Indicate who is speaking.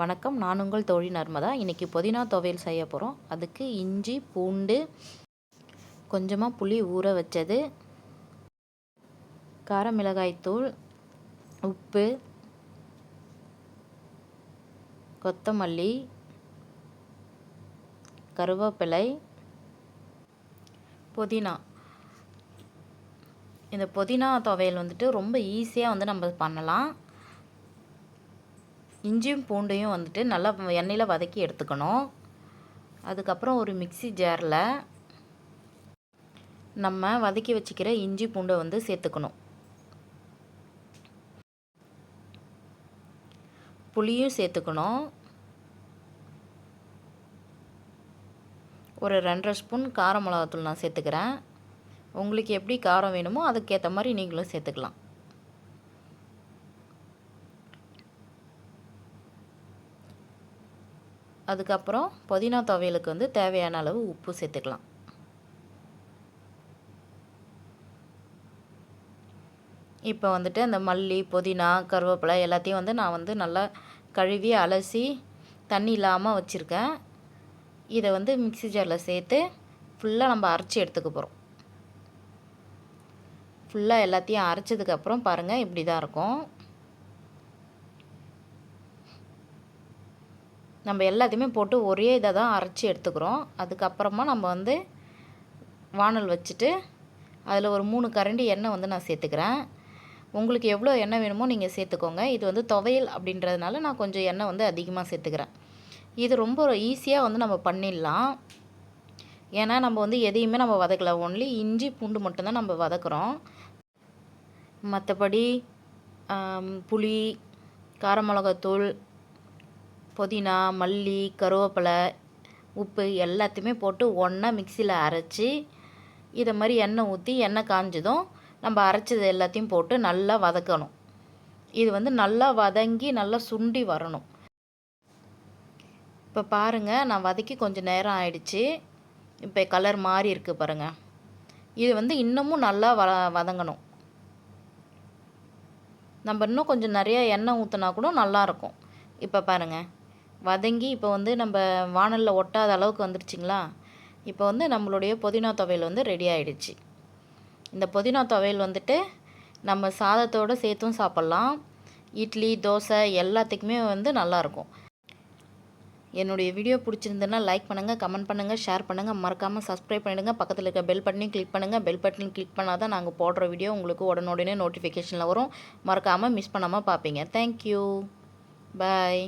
Speaker 1: வணக்கம், நான் உங்கள் தோழி நர்மதா. இன்றைக்கி புதினா துவையல் செய்ய போகிறோம். அதுக்கு இஞ்சி, பூண்டு, கொஞ்சமாக புளி ஊற வச்சது, கார மிளகாய்த்தூள், உப்பு, கொத்தமல்லி, கருவேப்பிலை, புதினா. இந்த புதினா துவையல் வந்துட்டு ரொம்ப ஈஸியாக நம்ம பண்ணலாம். இஞ்சியும் பூண்டையும் வந்துட்டு நல்லா எண்ணெயில் வதக்கி எடுத்துக்கணும். அதுக்கப்புறம் ஒரு மிக்ஸி ஜாரில் நம்ம வதக்கி வச்சுக்கிற இஞ்சி பூண்டை சேர்த்துக்கணும். புளியும் சேர்த்துக்கணும். ஒரு 2.5 ஸ்பூன் கார மிளகாத்தூள் நான் சேர்த்துக்கிறேன். உங்களுக்கு எப்படி காரம் வேணுமோ அதுக்கேற்ற மாதிரி நீங்களும் சேர்த்துக்கலாம். அதுக்கப்புறம் புதினா துவையலுக்கு தேவையான அளவு உப்பு சேர்த்துக்கலாம். இப்போ அந்த மல்லி, புதினா, கருவேப்பிலை எல்லாத்தையும் நான் நல்லா கழுவி அலசி தண்ணி இல்லாமல் வச்சுருக்கேன். இதை மிக்ஸி ஜாரில் சேர்த்து ஃபுல்லாக நம்ம அரைச்சி எடுத்துக்க போகிறோம். ஃபுல்லாக எல்லாத்தையும் அரைச்சதுக்கப்புறம் பாருங்கள், இப்படி தான் இருக்கும். நம்ம எல்லாத்தையுமே போட்டு ஒரே இதை தான் அரைச்சி எடுத்துக்கிறோம். அதுக்கப்புறமா நம்ம வானல் வச்சுட்டு அதில் ஒரு 3 கரண்டி எண்ணெய் நான் சேர்த்துக்கிறேன். உங்களுக்கு எவ்வளோ எண்ணெய் வேணுமோ நீங்கள் சேர்த்துக்கோங்க. இது துவையல் அப்படின்றதுனால நான் கொஞ்சம் எண்ணெய் அதிகமாக சேர்த்துக்கிறேன். இது ரொம்ப ஈஸியாக நம்ம பண்ணிடலாம். ஏன்னா நம்ம எதையுமே நம்ம வதக்கல, ஒன்லி இஞ்சி பூண்டு மட்டும்தான் நம்ம வதக்குறோம். மற்றபடி புளி, கார மிளகாத்தூள், புதினா, மல்லி, கருவேப்பிலை, உப்பு எல்லாத்தையுமே போட்டு ஒன்றா மிக்சியில் அரைச்சி இதை மாதிரி எண்ணெய் ஊற்றி எண்ணெய் காஞ்சதும் நம்ம அரைச்சது எல்லாத்தையும் போட்டு நல்லா வதக்கணும். இது நல்லா வதங்கி நல்லா சுண்டி வரணும். இப்போ பாருங்கள், நான் வதக்கி கொஞ்சம் நேரம் ஆயிடுச்சு. இப்போ கலர் மாறி இருக்குது பாருங்கள். இது இன்னமும் நல்லா வதங்கணும். நம்ம இன்னும் கொஞ்சம் நிறைய எண்ணெய் ஊற்றினா கூட நல்லாயிருக்கும். இப்போ பாருங்கள், வதங்கி இப்போ நம்ம வானலில் ஒட்டாத அளவுக்கு வந்துடுச்சிங்களா. இப்போ நம்மளுடைய புதினா துவையல் ரெடி ஆகிடுச்சு. இந்த புதினா துவையல் நம்ம சாதத்தோடு சேர்த்தும் சாப்பிட்லாம். இட்லி, தோசை எல்லாத்துக்குமே நல்லாயிருக்கும். என்னுடைய வீடியோ பிடிச்சிருந்ததுன்னா லைக் பண்ணுங்கள், கமெண்ட் பண்ணுங்கள், ஷேர் பண்ணுங்கள். மறக்காமல் சப்ஸ்கிரைப் பண்ணிவிடுங்க. பக்கத்தில் இருக்க பெல் பட்டனையும் கிளிக் பண்ணுங்கள். பெல் பட்டன் கிளிக் பண்ணால் தான் நாங்கள் போடுற வீடியோ உங்களுக்கு உடனுடனே நோட்டிஃபிகேஷனில் வரும். மறக்காமல் மிஸ் பண்ணாமல் பார்ப்பீங்க. தேங்க்யூ. பாய்.